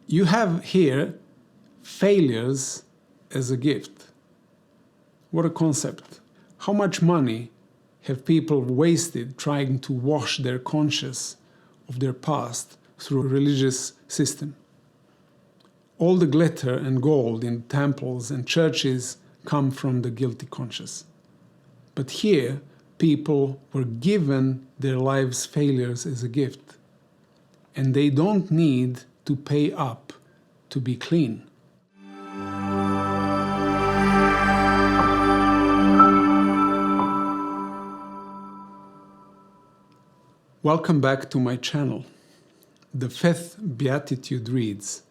You have here failures as a gift. What a concept. How much money have people wasted trying to wash their conscience of their past through a religious system? All the glitter and gold in temples and churches come from the guilty conscience. But here, people were given their lives' failures as a gift, and they don't need to pay up to be clean. Welcome back to my channel. The fifth beatitude reads,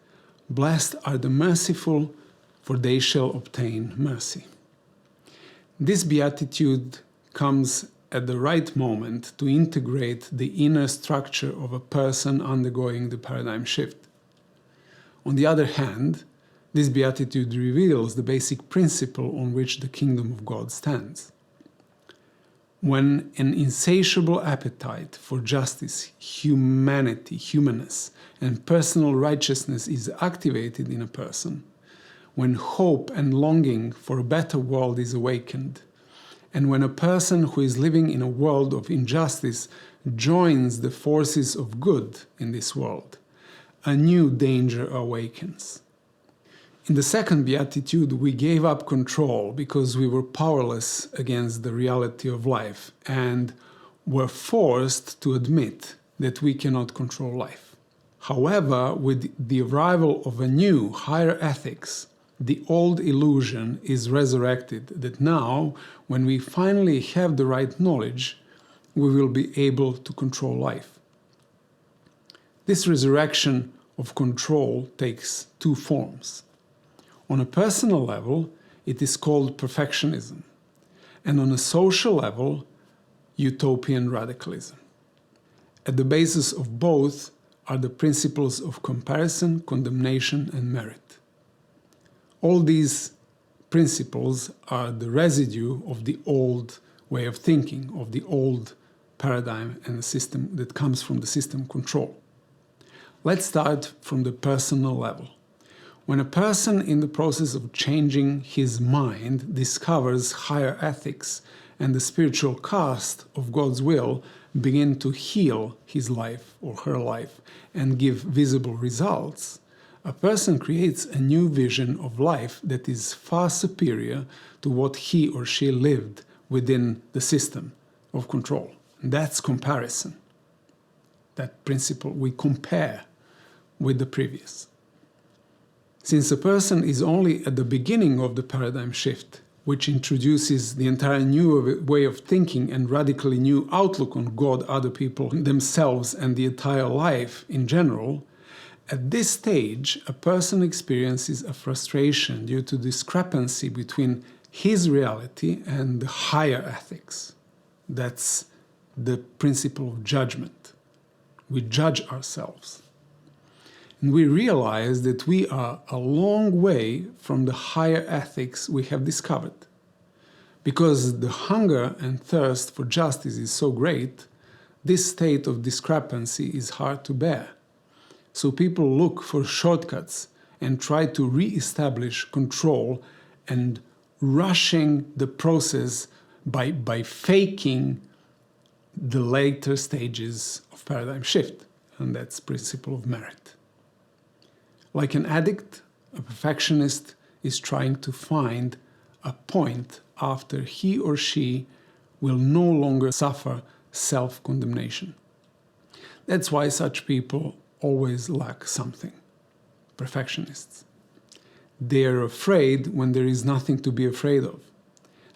"Blessed are the merciful, for they shall obtain mercy." This beatitude comes at the right moment to integrate the inner structure of a person undergoing the paradigm shift. On the other hand, this beatitude reveals the basic principle on which the kingdom of God stands. When an insatiable appetite for justice, humanity, humanness, and personal righteousness is activated in a person, when hope and longing for a better world is awakened, and when a person who is living in a world of injustice joins the forces of good in this world, a new danger awakens. In the second beatitude, we gave up control because we were powerless against the reality of life and were forced to admit that we cannot control life. However, with the arrival of a new, higher ethics, the old illusion is resurrected that now, when we finally have the right knowledge, we will be able to control life. This resurrection of control takes two forms. On a personal level, it is called perfectionism, and on a social level, utopian radicalism. At the basis of both are the principles of comparison, condemnation, and merit. All these principles are the residue of the old way of thinking, of the old paradigm and the system that comes from the system control. Let's start from the personal level. When a person in the process of changing his mind discovers higher ethics and the spiritual cast of God's will begin to heal his life or her life and give visible results, a person creates a new vision of life that is far superior to what he or she lived within the system of control. And that's comparison. That principle, we compare with the previous. Since a person is only at the beginning of the paradigm shift, which introduces the entire new way of thinking and radically new outlook on God, other people, themselves, and the entire life in general, at this stage, a person experiences a frustration due to discrepancy between his reality and the higher ethics. That's the principle of judgment. We judge ourselves. And we realize that we are a long way from the higher ethics we have discovered. Because the hunger and thirst for justice is so great, this state of discrepancy is hard to bear. So people look for shortcuts and try to re-establish control and rushing the process by faking the later stages of paradigm shift. And that's principle of merit. Like an addict, a perfectionist is trying to find a point after he or she will no longer suffer self-condemnation. That's why such people always lack something. Perfectionists. They are afraid when there is nothing to be afraid of.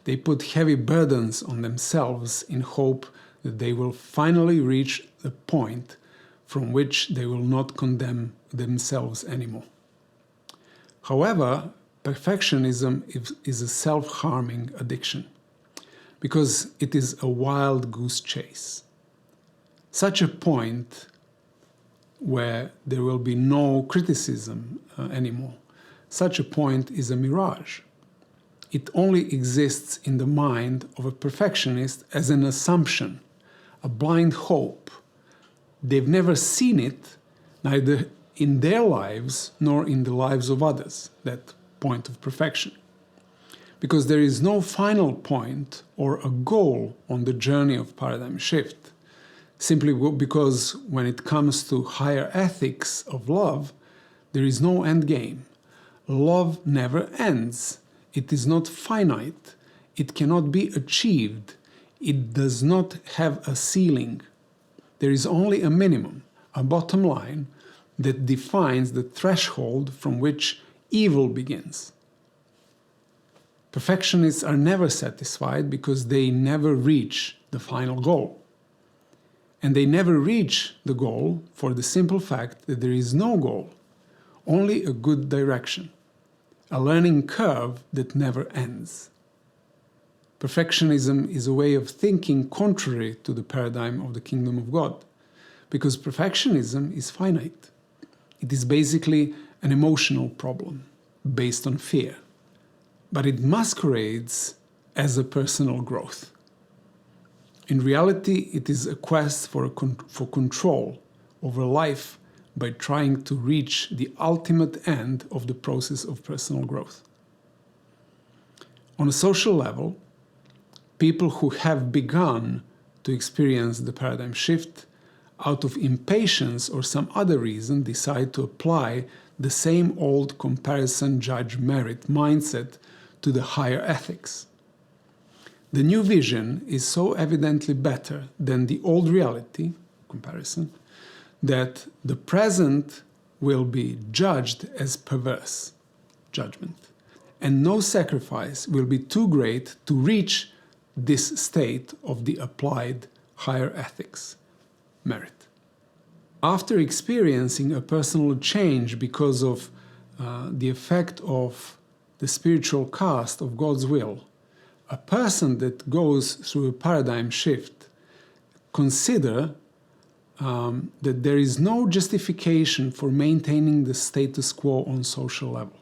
They put heavy burdens on themselves in hope that they will finally reach the point from which they will not condemn themselves anymore. However, perfectionism is a self-harming addiction because it is a wild goose chase. Such a point where there will be no criticism anymore, such a point is a mirage. It only exists in the mind of a perfectionist as an assumption, a blind hope. They've never seen it, neither in their lives nor in the lives of others, that point of perfection. Because there is no final point or a goal on the journey of paradigm shift, simply because when it comes to higher ethics of love, there is no end game. Love never ends. It is not finite. It cannot be achieved. It does not have a ceiling. There is only a minimum, a bottom line, that defines the threshold from which evil begins. Perfectionists are never satisfied because they never reach the final goal. And they never reach the goal for the simple fact that there is no goal, only a good direction, a learning curve that never ends. Perfectionism is a way of thinking contrary to the paradigm of the kingdom of God, because perfectionism is finite. It is basically an emotional problem based on fear, but it masquerades as a personal growth. In reality, it is a quest for control over life by trying to reach the ultimate end of the process of personal growth. On a social level, people who have begun to experience the paradigm shift out of impatience or some other reason decide to apply the same old comparison, judge, merit mindset to the higher ethics. The new vision is so evidently better than the old reality, comparison, that the present will be judged as perverse, judgment, and no sacrifice will be too great to reach this state of the applied higher ethics, merit. After experiencing a personal change because of the effect of the spiritual cast of God's will, a person that goes through a paradigm shift consider that there is no justification for maintaining the status quo on social level.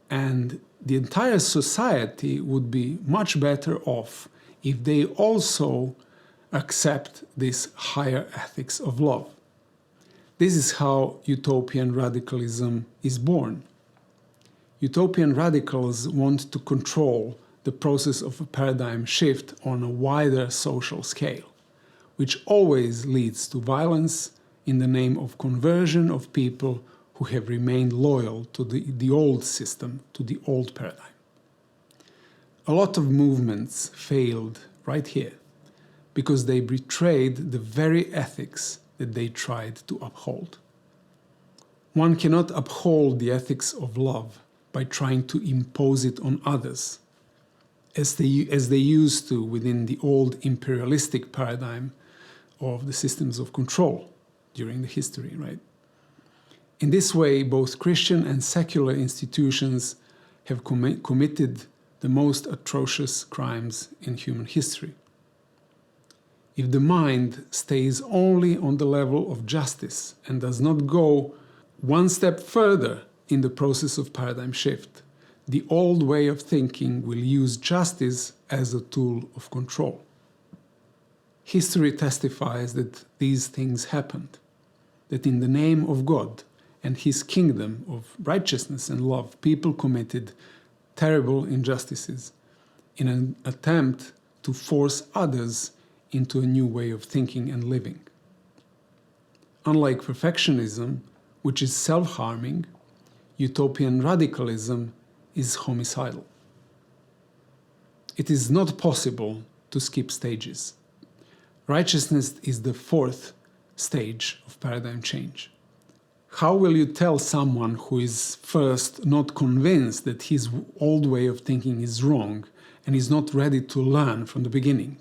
And the entire society would be much better off if they also accept this higher ethics of love. This is how utopian radicalism is born. Utopian radicals want to control the process of a paradigm shift on a wider social scale, which always leads to violence in the name of conversion of people who have remained loyal to the old system, to the old paradigm. A lot of movements failed right here because they betrayed the very ethics that they tried to uphold. One cannot uphold the ethics of love by trying to impose it on others, as they used to within the old imperialistic paradigm of the systems of control during the history, right? In this way, both Christian and secular institutions have committed the most atrocious crimes in human history. If the mind stays only on the level of justice and does not go one step further in the process of paradigm shift, the old way of thinking will use justice as a tool of control. History testifies that these things happened, that in the name of God and His kingdom of righteousness and love, people committed terrible injustices in an attempt to force others into a new way of thinking and living. Unlike perfectionism, which is self-harming, utopian radicalism is homicidal. It is not possible to skip stages. Righteousness is the fourth stage of paradigm change. How will you tell someone who is first not convinced that his old way of thinking is wrong and is not ready to learn from the beginning?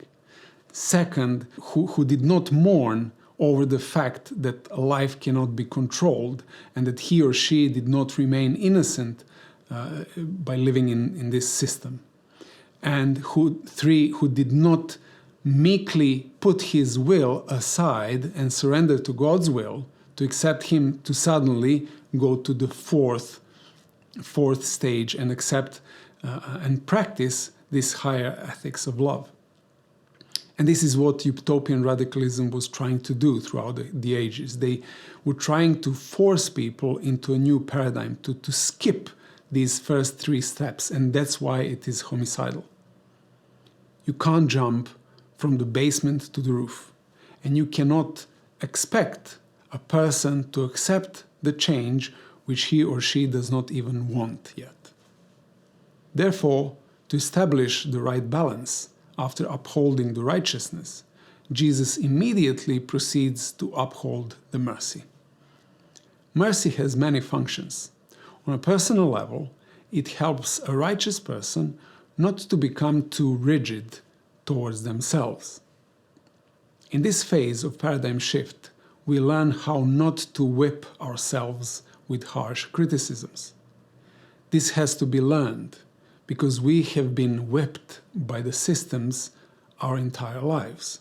Second, who did not mourn over the fact that life cannot be controlled and that he or she did not remain innocent by living in this system. And who did not meekly put his will aside and surrender to God's will to accept him to suddenly go to the fourth stage and accept and practice this higher ethics of love. And this is what utopian radicalism was trying to do throughout the ages. They were trying to force people into a new paradigm, to skip these first 3 steps, and that's why it is homicidal. You can't jump from the basement to the roof, and you cannot expect a person to accept the change which he or she does not even want yet. Therefore, to establish the right balance after upholding the righteousness, Jesus immediately proceeds to uphold the mercy. Mercy has many functions. On a personal level, it helps a righteous person not to become too rigid towards themselves. In this phase of paradigm shift, we learn how not to whip ourselves with harsh criticisms. This has to be learned because we have been whipped by the systems our entire lives.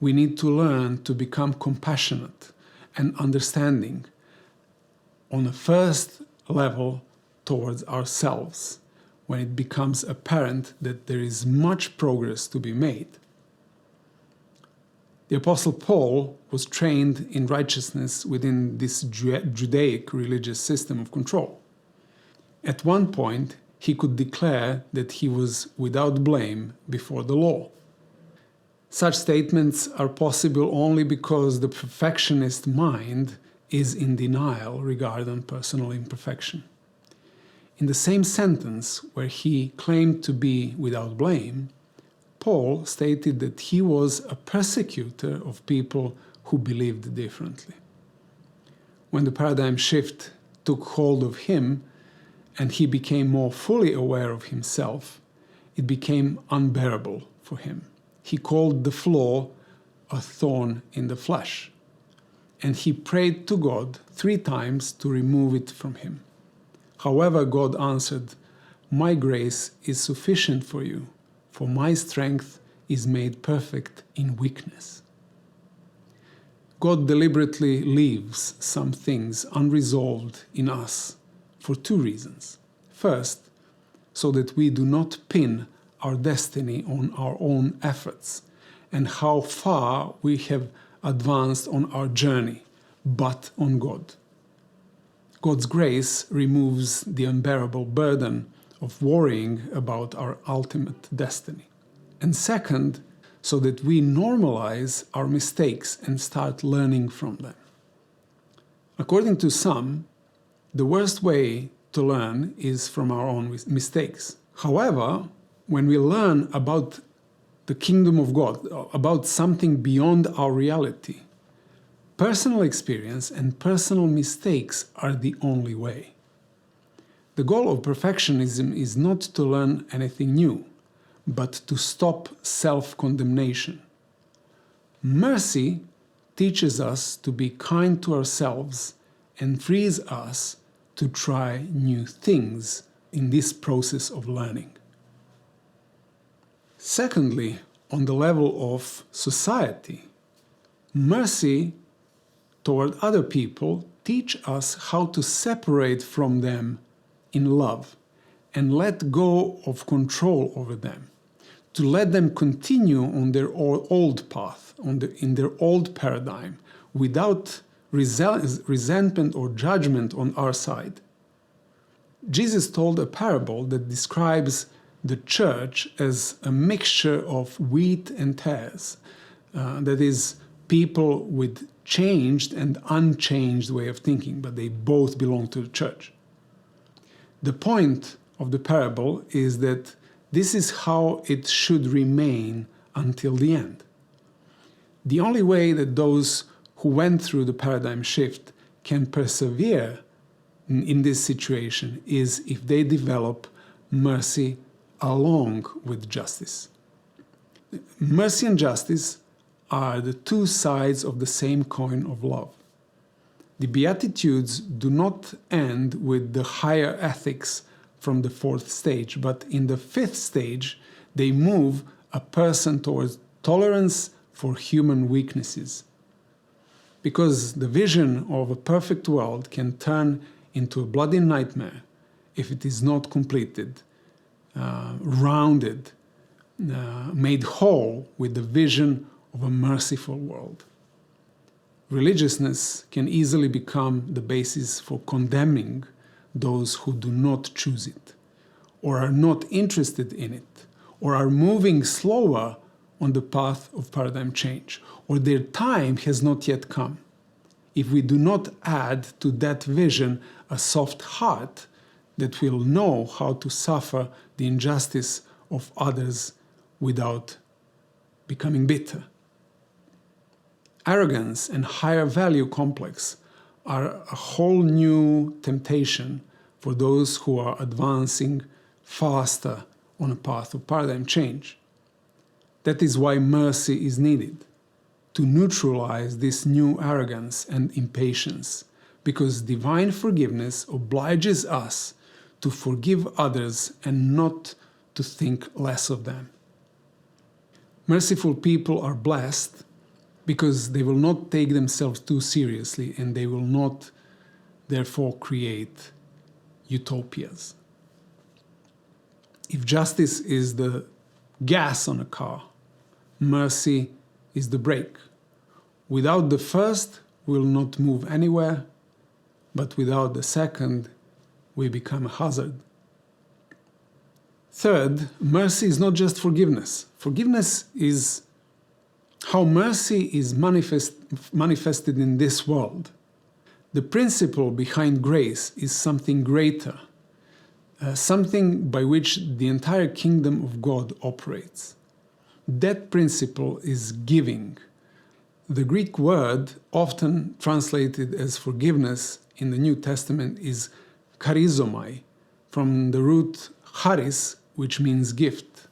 We need to learn to become compassionate and understanding on the first level towards ourselves, when it becomes apparent that there is much progress to be made. The Apostle Paul was trained in righteousness within this Judaic religious system of control. At one point, he could declare that he was without blame before the law. Such statements are possible only because the perfectionist mind is in denial regarding personal imperfection. In the same sentence where he claimed to be without blame, Paul stated that he was a persecutor of people who believed differently. When the paradigm shift took hold of him and he became more fully aware of himself, it became unbearable for him. He called the flaw a thorn in the flesh, and he prayed to God 3 times to remove it from him. However, God answered, "My grace is sufficient for you, for my strength is made perfect in weakness." God deliberately leaves some things unresolved in us for 2 reasons. First, so that we do not pin our destiny on our own efforts and how far we have advanced on our journey, but on God. God's grace removes the unbearable burden of worrying about our ultimate destiny. And second, so that we normalize our mistakes and start learning from them. According to some, the worst way to learn is from our own mistakes. However, when we learn about the kingdom of God, about something beyond our reality, personal experience and personal mistakes are the only way. The goal of perfectionism is not to learn anything new, but to stop self-condemnation. Mercy teaches us to be kind to ourselves and frees us to try new things in this process of learning. Secondly, on the level of society, mercy toward other people teach us how to separate from them in love and let go of control over them, to let them continue on their old path, in their old paradigm, without resentment or judgment on our side. Jesus told a parable that describes the church as a mixture of wheat and tares, that is, people with changed and unchanged way of thinking, but they both belong to the church. The point of the parable is that this is how it should remain until the end. The only way that those who went through the paradigm shift can persevere in this situation is if they develop mercy along with justice. Mercy and justice are the 2 sides of the same coin of love. The Beatitudes do not end with the higher ethics from the 4th stage, but in the 5th stage, they move a person towards tolerance for human weaknesses. Because the vision of a perfect world can turn into a bloody nightmare if it is not completed, rounded made whole with the vision of a merciful world. Religiousness can easily become the basis for condemning those who do not choose it, or are not interested in it, or are moving slower on the path of paradigm change, or their time has not yet come. If we do not add to that vision a soft heart that will know how to suffer the injustice of others without becoming bitter. Arrogance and higher value complex are a whole new temptation for those who are advancing faster on a path of paradigm change. That is why mercy is needed, to neutralize this new arrogance and impatience, because divine forgiveness obliges us to forgive others and not to think less of them. Merciful people are blessed because they will not take themselves too seriously, and they will not therefore create utopias. If justice is the gas on a car, mercy is the brake. Without the first, we will not move anywhere, but without the second, we become a hazard. Third, mercy is not just forgiveness. Forgiveness is how mercy is manifested in this world. The principle behind grace is something greater, something by which the entire kingdom of God operates. That principle is giving. The Greek word, often translated as forgiveness in the New Testament, is charizomai, from the root charis, which means gift.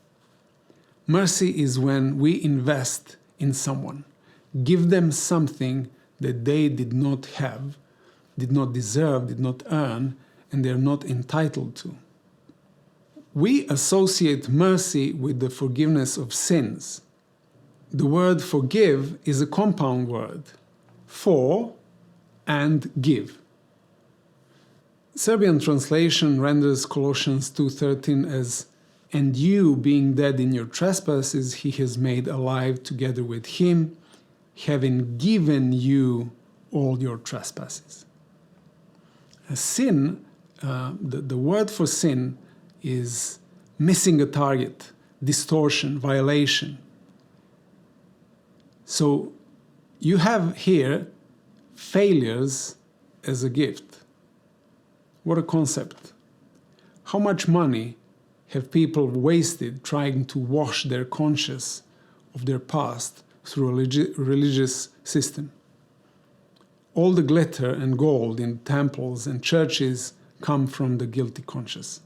Mercy is when we invest in someone, give them something that they did not have, did not deserve, did not earn, and they are not entitled to. We associate mercy with the forgiveness of sins. The word forgive is a compound word, for and give. Serbian translation renders Colossians 2:13 as, "And you, being dead in your trespasses, he has made alive together with him, having given you all your trespasses." A sin, the word for sin is missing a target, distortion, violation. So you have here failures as a gift. What a concept. How much money have people wasted trying to wash their conscience of their past through a religious system? All the glitter and gold in temples and churches come from the guilty conscience.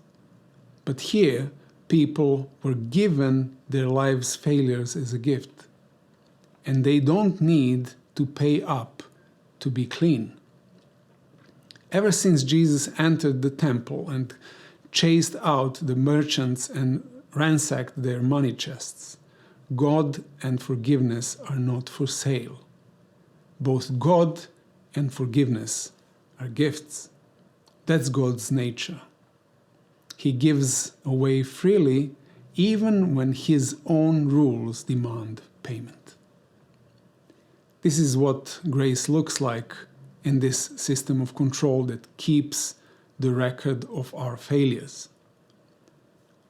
But here, people were given their lives' failures as a gift, and they don't need to pay up to be clean. Ever since Jesus entered the temple and chased out the merchants and ransacked their money chests, God and forgiveness are not for sale. Both God and forgiveness are gifts. That's God's nature. He gives away freely even when his own rules demand payment. This is what grace looks like in this system of control that keeps the record of our failures.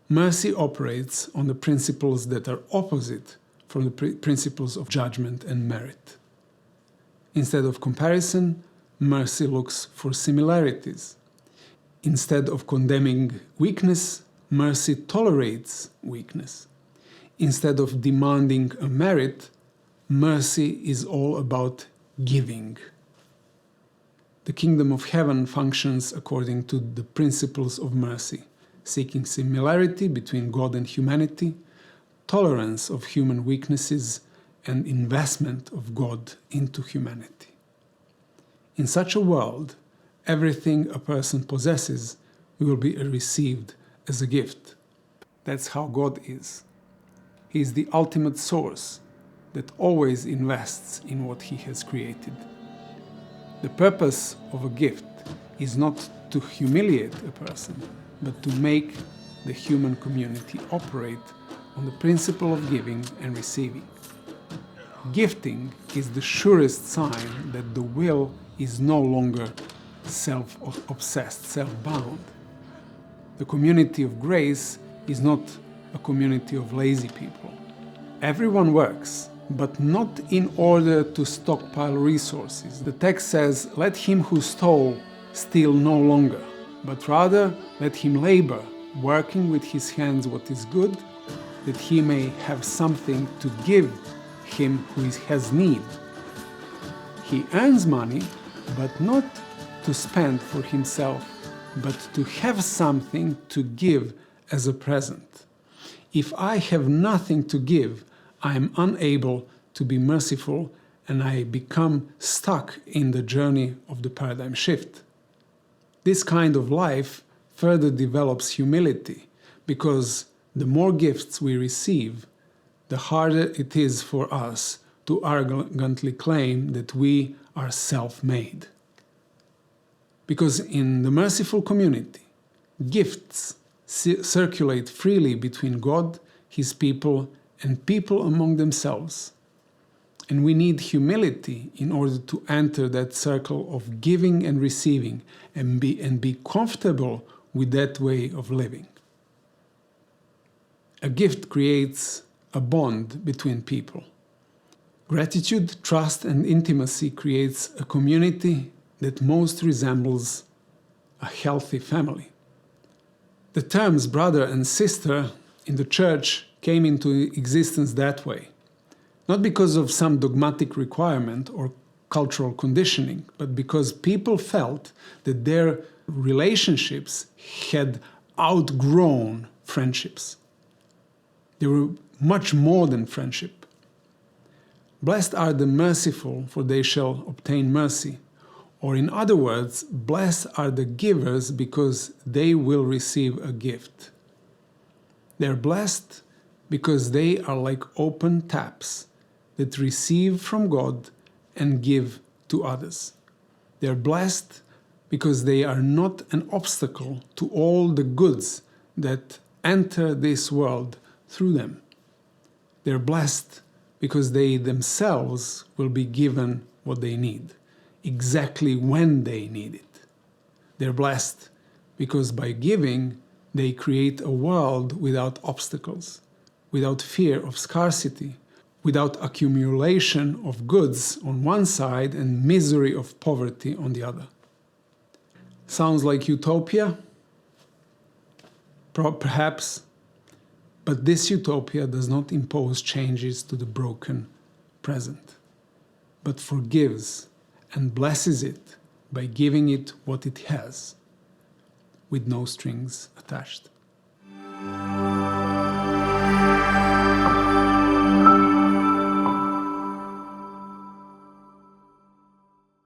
Mercy operates on the principles that are opposite from the principles of judgment and merit. Instead of comparison, mercy looks for similarities. Instead of condemning weakness, mercy tolerates weakness. Instead of demanding a merit, mercy is all about giving. The kingdom of heaven functions according to the principles of mercy, seeking similarity between God and humanity, tolerance of human weaknesses, and investment of God into humanity. In such a world, everything a person possesses will be received as a gift. That's how God is. He is the ultimate source that always invests in what he has created. The purpose of a gift is not to humiliate a person, but to make the human community operate on the principle of giving and receiving. Gifting is the surest sign that the will is no longer self-obsessed, self-bound. The community of grace is not a community of lazy people. Everyone works, but not in order to stockpile resources. The text says, "Let him who stole steal no longer, but rather let him labor, working with his hands what is good, that he may have something to give him who has need." He earns money, but not to spend for himself, but to have something to give as a present. If I have nothing to give, I am unable to be merciful, and I become stuck in the journey of the paradigm shift. This kind of life further develops humility, because the more gifts we receive, the harder it is for us to arrogantly claim that we are self-made. Because in the merciful community, gifts circulate freely between God, His people, and people among themselves. And we need humility in order to enter that circle of giving and receiving and be comfortable with that way of living. A gift creates a bond between people. Gratitude, trust, and intimacy creates a community that most resembles a healthy family. The terms brother and sister in the church came into existence that way, not because of some dogmatic requirement or cultural conditioning, but because people felt that their relationships had outgrown friendships. They were much more than friendship. Blessed are the merciful, for they shall obtain mercy. Or in other words, blessed are the givers because they will receive a gift. They're blessed because they are like open taps that receive from God and give to others. They're blessed because they are not an obstacle to all the goods that enter this world through them. They're blessed because they themselves will be given what they need, exactly when they need it. They're blessed because by giving, they create a world without obstacles, without fear of scarcity, without accumulation of goods on one side and misery of poverty on the other. Sounds like utopia? Perhaps. But this utopia does not impose changes to the broken present, but forgives and blesses it by giving it what it has, with no strings attached.